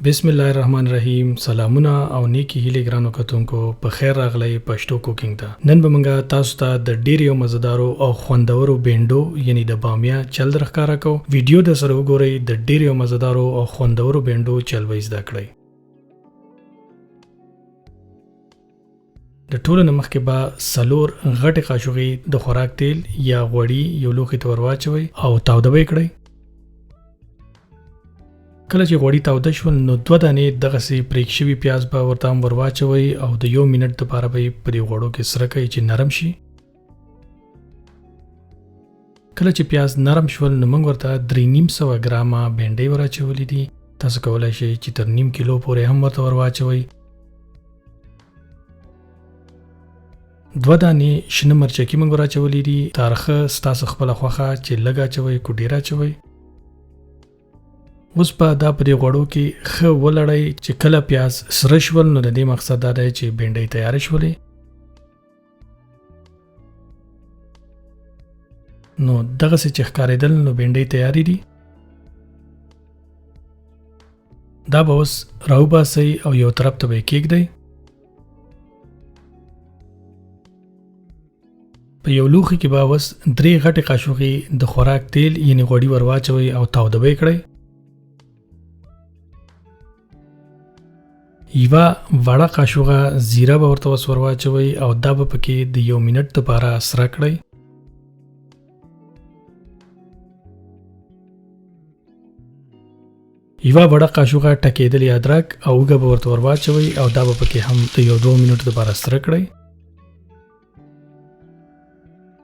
बिस्मिल्लाहिर्रहमानिर्रहीम सलामुना او نیکی هیله ګرانو کتونکو په خیر راغلی پښتو کوکینګ ته نن به موږ تاسو ته د ډیرو مزیدارو او خوندورو بینډو یعنی د بامیا چل درښکارا کو ویډیو د سره وګورئ د ډیرو مزیدارو او خوندورو بینډو چل وې زده کړئ د ټولو نمخکې به سلور غټه قاشوغي د خوراک تیل یا غوړی یو لوخي تور واچوي او تاودوي کړئ کله چې غوړی تاوده شول نو 2 دانې دغه سي پریک شوی پیاز به ورته ورواچوي او د 1 منټ لپاره به په دې غوړو کې سره کوي چې نرم شي کله چې پیاز نرم شول نو موږ ورته 3.5 ګرامه بینډي ورچولې دي تاسو کولای شئ چې تر 0.5 کیلو پورې هم ورته ورواچوي 2 دانې شنه مرچکي موږ ورچولې دي تارخه ستاسو خپل خوخه چې لګا چوي کو ډیرا چوي اوس په دا په دې غوړو کې خو ولړی چې کله پیاز سره شول نو د دې مقصد دا دی چې بینډۍ تیار شولې نو دغه څه چې ښکارېدل نو بینډۍ تیاری دي دا به اوس راوباسئ او یو طرف ته به کېږدئ په یو لوښي کې به اوس 3 غټې قاشوغې د خوراک تیل یعنی غوړي ورواچوئ او تاودوي کړئ یوه وړه قاشوغه زیره به ورته ورواچوئ او دا به پکې د 1 منټ لپاره سره کړئ یوه وړه قاشوغه ټکېدلې ادرک او اوږه به ورته ورواچوئ او دا به پکې هم د 1-2 منټ لپاره سره کړئ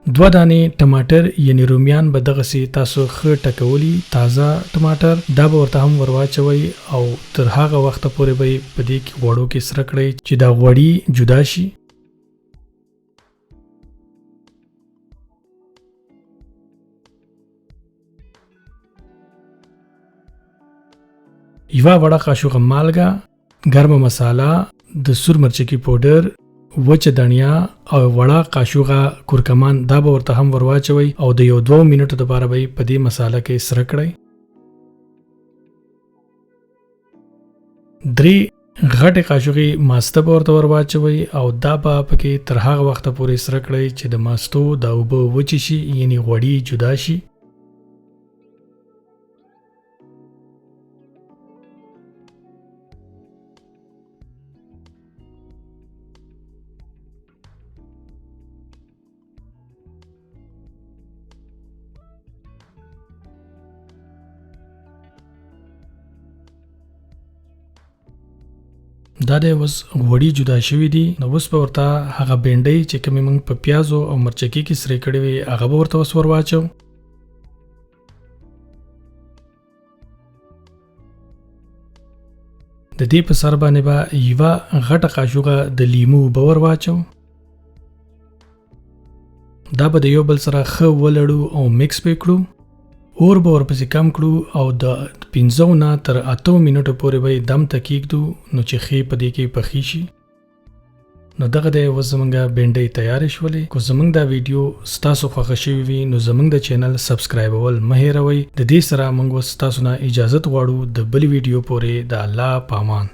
2 دانې ټماټر یعنی رومیان به دغه سي تاسو خه ټکولي تازه ټماټر دا به ورته هم ورواچوي او تر هغه وخت پورې به په دې کې غوړو کې سره کړئ چې دا غوړي جدا شي یوه وړه قاشوغه مالګه ګرمه مساله د سور مرچکي پاوډر وچه دنیا او وړه قاشوغه کورکمان دا به ورته هم ورواچوي او د 1-2 منټو لپاره به په دې مساله کې سره کړئ 3 غټه قاشوغي ماسته به ورته ورواچوي او دا به پکې تر هغه وخت پورې سره کړئ چې د ماستو د اوبو وچی شي یعنی غوړي جدا شي دا د اوس غوړي جدا شوي دي نو اوس به ورته هغه بینډۍ چې کومې موږ په پیازو او مرچکي کې سره کړې وي هغه به ورته ورواچو د دې په سر باندې به یوه غټه قاشوغه د لیمو به ورواچو دا به د یو بل سره ښه ولړو او مکس به کړو اور به ورپسې کم کړو او د 15 نه تر 8 منټو پورې به دم ته کېږدو نو چې ښې په دې کې پخې شي نو دغه د اوس زموږ بینډۍ تیار شولې کو زموږ دا ویډیو ستاسو خوښه شوی وي نو زموږ د چینل سبسکرایبول مه هېروئ د دې سره موږ ستاسو نه اجازه غواړو د بل ویډیو پورې د الله پامان